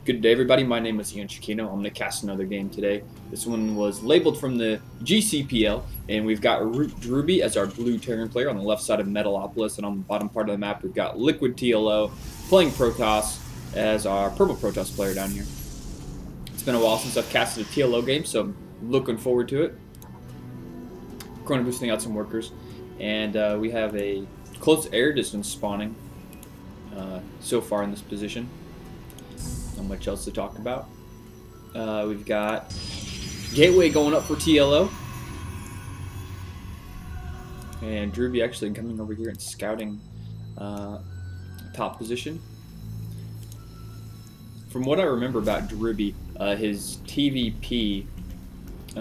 Good day, everybody. My name is Ian Shikino. I'm going to cast another game today. This one was labeled from the GCPL, and we've got ROOTDrewbie as our blue Terran player on the left side of Metalopolis, and on the bottom part of the map we've got LiquidTLO playing Protoss as our purple Protoss player down here. It's been a while since I've casted a TLO game, so I'm looking forward to it. Chrono boosting out some workers, and we have a close air distance spawning so far in this position. Not much else to talk about. We've got Gateway going up for TLO. And Drewbie actually coming over here and scouting top position. From what I remember about Drewbie, his TVP,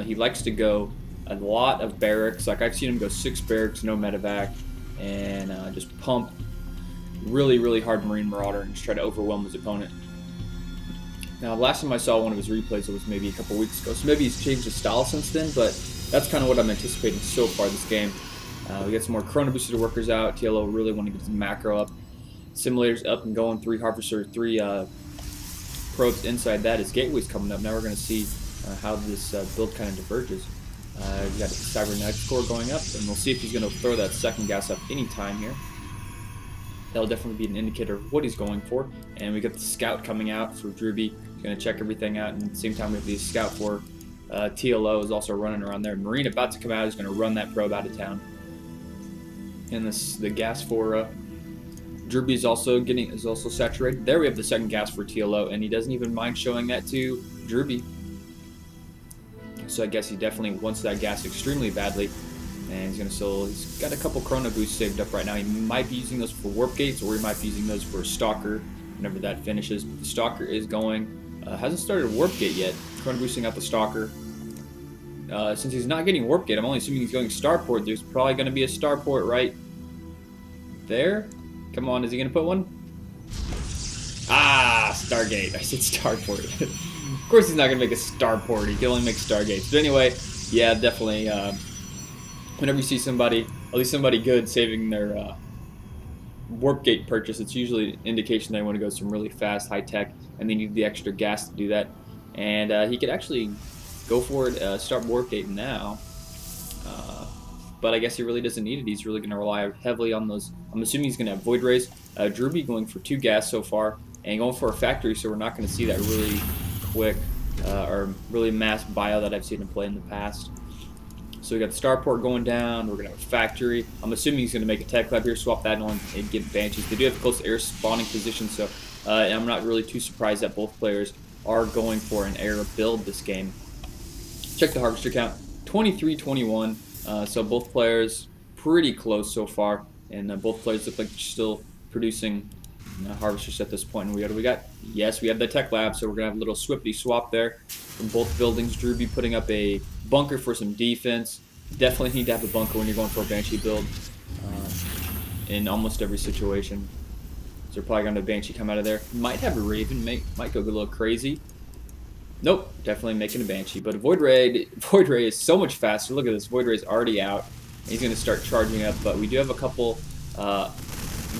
he likes to go a lot of barracks. Like I've seen him go 6 barracks, no medevac, and just pump really hard Marine Marauder and just try to overwhelm his opponent. Now, last time I saw one of his replays, it was maybe a couple weeks ago, so maybe he's changed his style since then, but that's kind of what I'm anticipating so far this game. We got some more Chrono boosted workers out. TLO really want to get some macro up. Simulators up and going, 3 Harvester, 3 probes inside that. His Gateway's coming up. Now we're going to see how this build kind of diverges. We got the Cybernetics core going up, and we'll see if he's going to throw that second gas up any time here. That'll definitely be an indicator of what he's going for. And we got the Scout coming out for Drewbie. He's going to check everything out, and at the same time we have the Scout for TLO is also running around there. Marine about to come out is going to run that probe out of town. And the gas for Drewbie is also saturated. There we have the second gas for TLO, and he doesn't even mind showing that to Drewbie. So I guess he definitely wants that gas extremely badly. And he's got a couple Chrono boosts saved up right now. He might be using those for warp gates, or he might be using those for a Stalker whenever that finishes. But the Stalker is going, hasn't started a warp gate yet. Chrono boosting out the Stalker. Since he's not getting warp gate, I'm only assuming he's going Starport. There's probably going to be a Starport right there. Come on, is he going to put one? Ah, Stargate. I said Starport. Of course he's not going to make a Starport. He can only make Stargates. But anyway, yeah, definitely. Whenever you see somebody, at least somebody good, saving their warp gate purchase, it's usually an indication they want to go some really fast, high tech, and they need the extra gas to do that. And he could actually go for it, start warp gate now. But I guess he really doesn't need it. He's really going to rely heavily on those. I'm assuming he's going to have Void Rays. Drewbie going for 2 gas so far, and going for a factory, so we're not going to see that really quick or really mass bio that I've seen him play in the past. So we got the Starport going down. We're going to have a factory. I'm assuming he's going to make a tech lab here, swap that on, and get Banshees. They do have close air spawning position, so I'm not really too surprised that both players are going for an air build this game. Check the Harvester count, 23-21. So both players pretty close so far, and both players look like they're still producing Harvesters at this point. And we got yes, we have the tech lab, so we're going to have a little swifty swap there from both buildings. Drewbie putting up a bunker for some defense. Definitely need to have a bunker when you're going for a Banshee build in almost every situation. So we're probably going to have a Banshee come out of there. Might have a Raven, might go a little crazy. Nope, definitely making a Banshee. But a Void Ray is so much faster. Look at this, Void Ray is already out. He's going to start charging up, but we do have a couple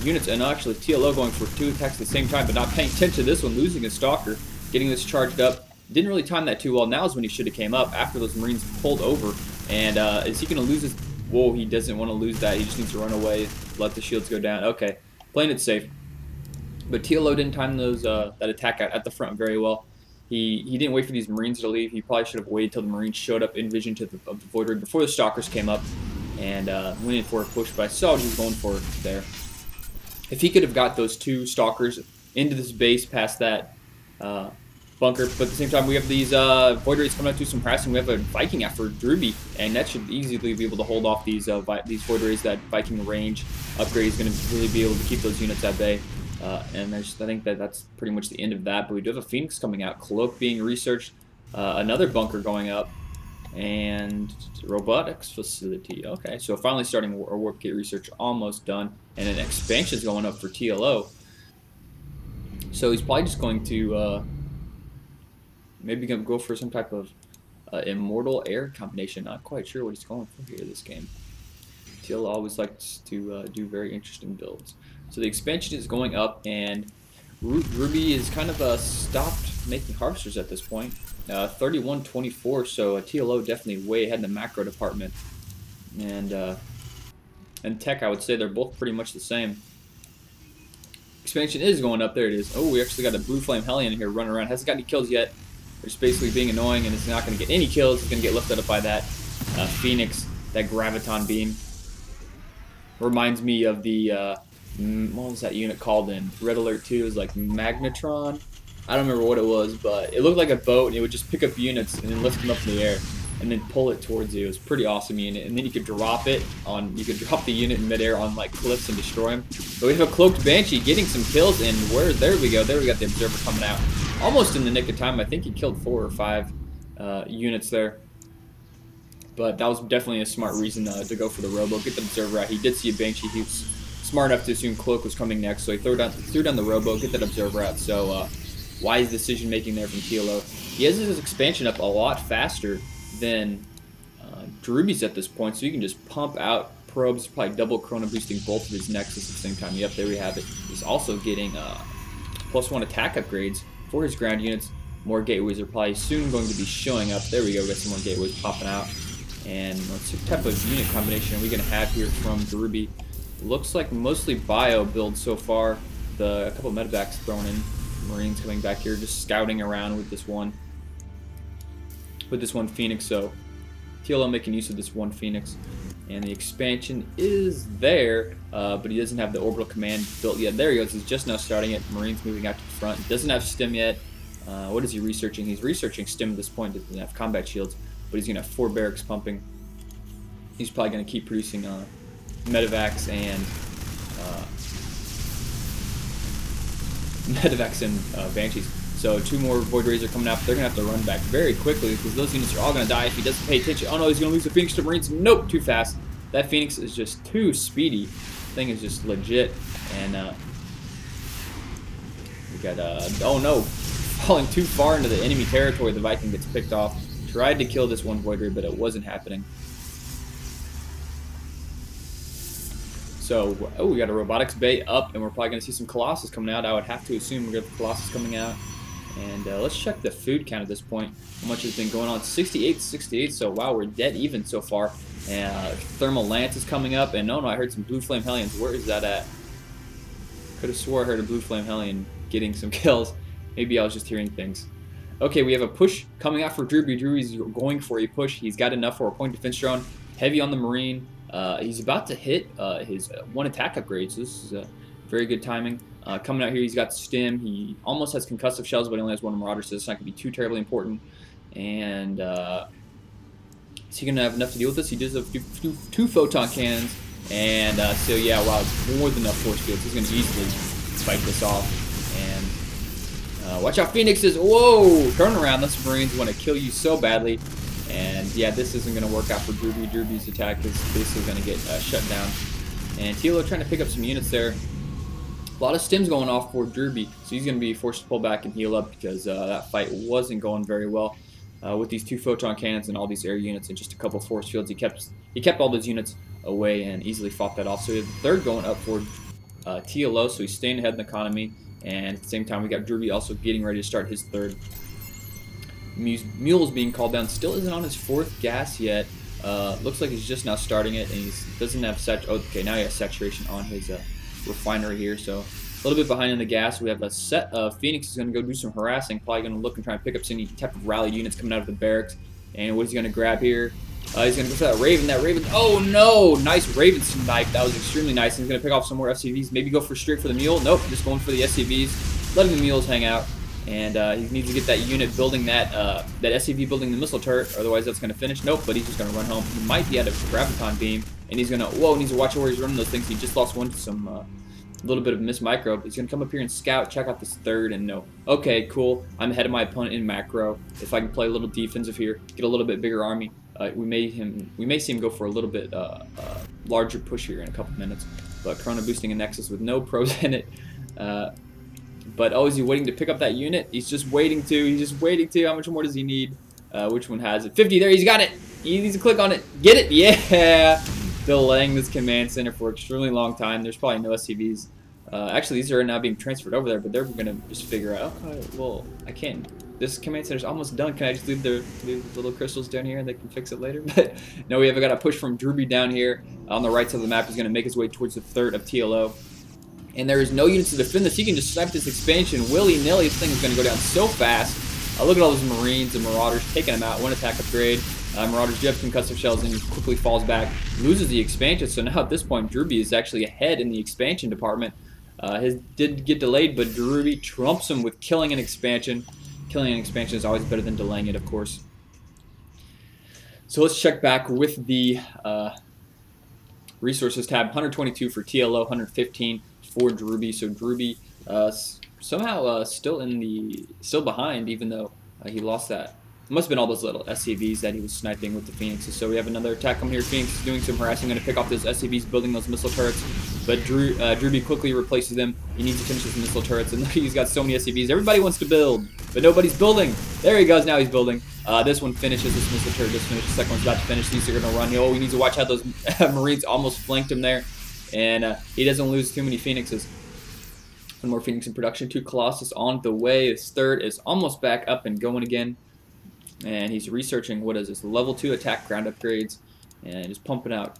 units, and actually TLO going for 2 attacks at the same time, but not paying attention to this one, losing a Stalker, getting this charged up. Didn't really time that too well. Now is when he should have came up after those Marines pulled over. And is he going to lose his... Whoa, he doesn't want to lose that. He just needs to run away, let the shields go down. Okay, playing it safe. But TLO didn't time those that attack at the front very well. He didn't wait for these Marines to leave. He probably should have waited till the Marines showed up in vision of the Void Ray before the Stalkers came up and went in for a push. But I saw what he was going for there. If he could have got those 2 Stalkers into this base past that bunker, but at the same time we have these Void Rays coming up to some harassing. We have a Viking out for Drewbie, and that should easily be able to hold off these Void Rays. That Viking range upgrade is going to really be able to keep those units at bay. And I think that's pretty much the end of that. But we do have a Phoenix coming out, Cloak being researched, another bunker going up, and robotics facility. Okay, so finally starting our warp gate research, almost done, and an expansion is going up for TLO. So he's probably just going to maybe go for some type of immortal air combination. Not quite sure what he's going for here this game. TLO always likes to do very interesting builds. So the expansion is going up, and Drewbie is kind of stopped making harvesters at this point. 31-24, so TLO definitely way ahead in the macro department. And tech, I would say they're both pretty much the same. Expansion is going up. There it is. Oh, we actually got a blue flame Hellion here running around. Hasn't got any kills yet. Just basically being annoying, and it's not going to get any kills. It's going to get lifted up by that Phoenix, that Graviton Beam. Reminds me of the, what was that unit called in Red Alert 2? It was like Magnetron. I don't remember what it was, but it looked like a boat, and it would just pick up units and then lift them up in the air and then pull it towards you. It was a pretty awesome unit. And then you could drop it on, you could drop the unit in midair on like cliffs and destroy them. But we have a Cloaked Banshee getting some kills, and there we go. There we got the Observer coming out. Almost in the nick of time. I think he killed 4 or 5 units there. But that was definitely a smart reason to go for the Robo. Get the Observer out. He did see a Banshee. He was smart enough to assume Cloak was coming next, so he threw down the Robo, get that Observer out. So wise decision making there from TLO. He has his expansion up a lot faster than Drewbie's at this point, so you can just pump out probes, probably double Chrono boosting both of his Nexus at the same time. Yep, there we have it. He's also getting +1 attack upgrades for his ground units. More gateways are probably soon going to be showing up. There we go, we got some more gateways popping out. And let's see what type of unit combination are we going to have here from Drewbie. Looks like mostly bio build so far. A couple of medevacs thrown in. Marines coming back here, just scouting around with this one Phoenix. So TLO making use of this one Phoenix, and the expansion is there, but he doesn't have the orbital command built yet. There he goes. He's just now starting it. Marines moving out to the front. Doesn't have stim yet. What is he researching? He's researching stim at this point. Doesn't have combat shields, but he's gonna have 4 barracks pumping. He's probably gonna keep producing medevacs and Banshees. So 2 more Void Rays are coming out. They're going to have to run back very quickly because those units are all going to die if he doesn't pay attention. Oh no, he's going to lose the Phoenix to Marines. Nope, too fast. That Phoenix is just too speedy. Thing is just legit. And we got, oh no, falling too far into the enemy territory. The Viking gets picked off. Tried to kill this one Void Ray, but it wasn't happening. So, oh, we got a Robotics Bay up, and we're probably going to see some Colossus coming out. I would have to assume we're going to have Colossus coming out. And let's check the food count at this point. How much has been going on? 68, so wow, we're dead even so far. And Thermal Lance is coming up, and no, I heard some Blue Flame Hellions. Where is that at? Could have swore I heard a Blue Flame Hellion getting some kills. Maybe I was just hearing things. Okay, we have a push coming out for Drewbie. Drewbie's going for a push. He's got enough for a point defense drone. Heavy on the Marine. He's about to hit his 1 attack upgrade, so this is very good timing. Coming out here, he's got stim. He almost has concussive shells, but he only has 1 Marauder, so it's not going to be too terribly important. And is he going to have enough to deal with this? He does have 2 photon cannons, and so yeah, wow, it's more than enough force fields. He's going to easily fight this off. And watch out, Phoenixes! Whoa! Turn around. Those Marines want to kill you so badly. And yeah, this isn't going to work out for Drewbie. Drewbie's attack is basically going to get shut down. And TLO trying to pick up some units there. A lot of stims going off for Drewbie, so he's going to be forced to pull back and heal up because that fight wasn't going very well with these 2 photon cannons and all these air units and just a couple force fields. He kept all those units away and easily fought that off. So we have the 3rd going up for TLO, so he's staying ahead in the economy. And at the same time, we got Drewbie also getting ready to start his 3rd. Mule's being called down. Still isn't on his 4th gas yet. Looks like he's just now starting it, and he doesn't have okay, now he has saturation on his refinery here, so a little bit behind in the gas. We have a set of Phoenix is going to go do some harassing. Probably going to look and try and pick up some type of rallied units coming out of the barracks. And what is he going to grab here? He's going to go for that Raven. That Raven. Oh no! Nice Raven snipe. That was extremely nice. He's going to pick off some more SCVs. Maybe go straight for the mule. Nope. Just going for the SCVs. Letting the mules hang out. And he needs to get that unit building that SCV building the missile turret, otherwise that's going to finish. Nope, but he's just going to run home. He might be out of Graviton Beam, and he's going to, whoa, needs to watch out where he's running those things. He just lost one to some little bit of miss micro. He's going to come up here and scout, check out this 3rd, and no. Okay, cool. I'm ahead of my opponent in macro. If I can play a little defensive here, get a little bit bigger army, we may see him go for a little bit larger push here in a couple minutes. But Chrono boosting a Nexus with no pros in it. But oh, is he waiting to pick up that unit? He's just waiting to. He's just waiting to. How much more does he need? Which one has it? 50. There, he's got it. He needs to click on it. Get it. Yeah. Delaying this command center for an extremely long time. There's probably no SCVs Actually, these are now being transferred over there, but they're going to just figure out, okay, well, I can't. This command center's almost done. Can I just leave the little crystals down here and they can fix it later? But no, we have got a push from Drewbie down here on the right side of the map. He's going to make his way towards the third of TLO. And there is no units to defend this. He can just snipe this expansion willy-nilly. This thing is going to go down so fast. Look at all those Marines and Marauders taking him out. One attack upgrade. Marauders do have concussive shells, and he quickly falls back, loses the expansion. So now at this point, Drewbie is actually ahead in the expansion department. His did get delayed, but Drewbie trumps him with killing an expansion. Killing an expansion is always better than delaying it, of course. So let's check back with the resources tab. 122 for TLO, 115 for Drewbie. So Drewbie somehow still behind, even though he lost that. It must have been all those little SCVs that he was sniping with the Phoenixes. So we have another attack coming here. Phoenix is doing some harassing, going to pick off those SCVs, building those missile turrets. But Drewbie quickly replaces them. He needs to finish his missile turrets, and he's got so many SCVs. Everybody wants to build, but nobody's building. There he goes. Now he's building. This one finishes. This missile turret just finished. The second one's about to finish. These are going to run. Oh, he needs to watch out. Those Marines almost flanked him there, and he doesn't lose too many Phoenixes. One more Phoenix in production. 2 Colossus on the way. His third is almost back up and going again. And he's researching, what is this, level 2 attack ground upgrades. And just pumping out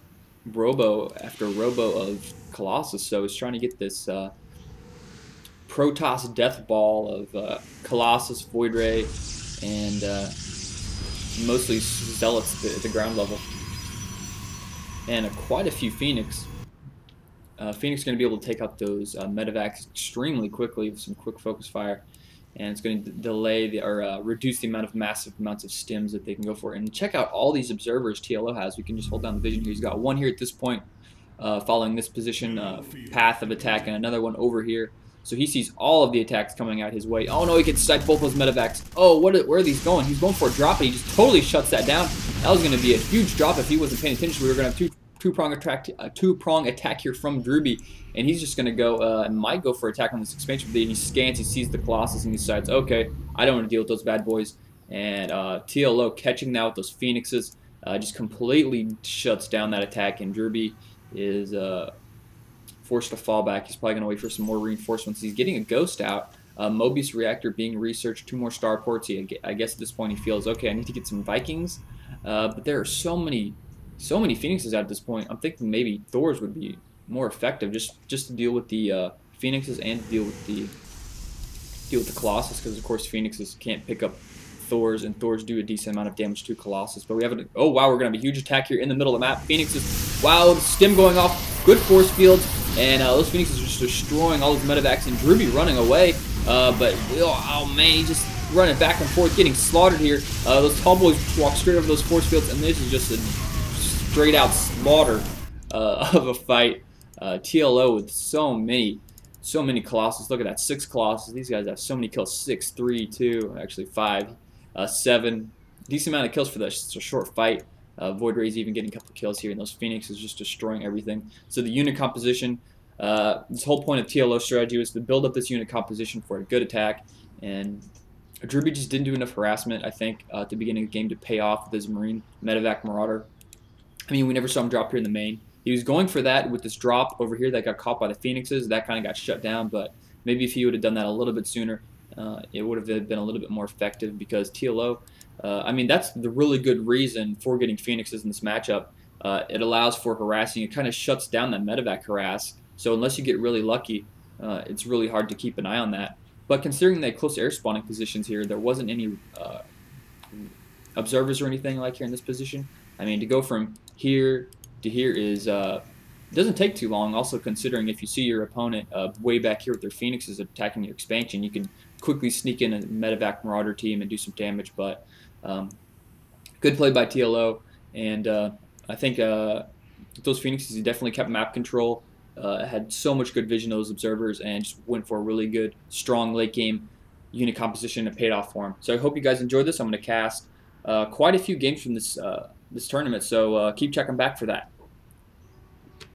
robo after robo of Colossus. So he's trying to get this Protoss Death Ball of Colossus, Void Ray, and mostly Zealots at the ground level. And quite a few Phoenix. Phoenix is going to be able to take out those medevacs extremely quickly with some quick focus fire, and it's going to delay or reduce the massive amounts of stims that they can go for. And check out all these observers TLO has. We can just hold down the vision here. He's got one here at this point, following this position path of attack, and another one over here. So he sees all of the attacks coming out his way. Oh no, he can sight both those medevacs. Oh, where are these going? He's going for a drop, and he just totally shuts that down. That was going to be a huge drop if he wasn't paying attention. We were going to have two-prong attack here from Drewbie, and he's just going to go and might go for attack on this expansion. But he scans, he sees the Colossus, and he decides, okay, I don't want to deal with those bad boys. And TLO catching now with those Phoenixes just completely shuts down that attack, and Drewbie is forced to fall back. He's probably going to wait for some more reinforcements. He's getting a Ghost out. Mobius reactor being researched, 2 more starports. I guess at this point he feels, okay, I need to get some Vikings. But there are so many Phoenixes out at this point. I'm thinking maybe Thors would be more effective, just to deal with the Phoenixes and to deal with the Colossus, because of course Phoenixes can't pick up Thors, and Thors do a decent amount of damage to Colossus. But we have oh wow, we're gonna have a huge attack here in the middle of the map. Phoenixes, wow, the stim going off, good force fields, and those Phoenixes are just destroying all those medevacs, and Drewbie running away. But oh man, he just running back and forth, getting slaughtered here. Those tall boys walk straight over those force fields, and this is just a straight out slaughter of a fight. TLO with so many Colossus. Look at that, 6 Colossus. These guys have so many kills. 6, 3, 2, actually 5, 7. Decent amount of kills for this. It's a short fight. Void Ray's even getting a couple kills here, and those Phoenixes just destroying everything. So the unit composition, this whole point of TLO strategy was to build up this unit composition for a good attack, and Drewbie just didn't do enough harassment, I think, at the beginning of the game to pay off with his Marine Medevac Marauder. I mean, we never saw him drop here in the main. He was going for that with this drop over here that got caught by the Phoenixes. That kind of got shut down, but maybe if he would have done that a little bit sooner, it would have been a little bit more effective, because TLO, I mean, that's the really good reason for getting Phoenixes in this matchup. It allows for harassing. It kind of shuts down that medevac harass. So unless you get really lucky, it's really hard to keep an eye on that. But considering the close air spawning positions here, there wasn't any observers or anything like here in this position. I mean, to go from here to here is doesn't take too long. Also, considering if you see your opponent way back here with their Phoenixes attacking your expansion, you can quickly sneak in a medevac Marauder team and do some damage. But good play by TLO, and I think those Phoenixes, he definitely kept map control. Had so much good vision of those observers, and just went for a really good, strong late game unit composition and paid off for him. So I hope you guys enjoyed this. I'm going to cast quite a few games from this this tournament, so keep checking back for that.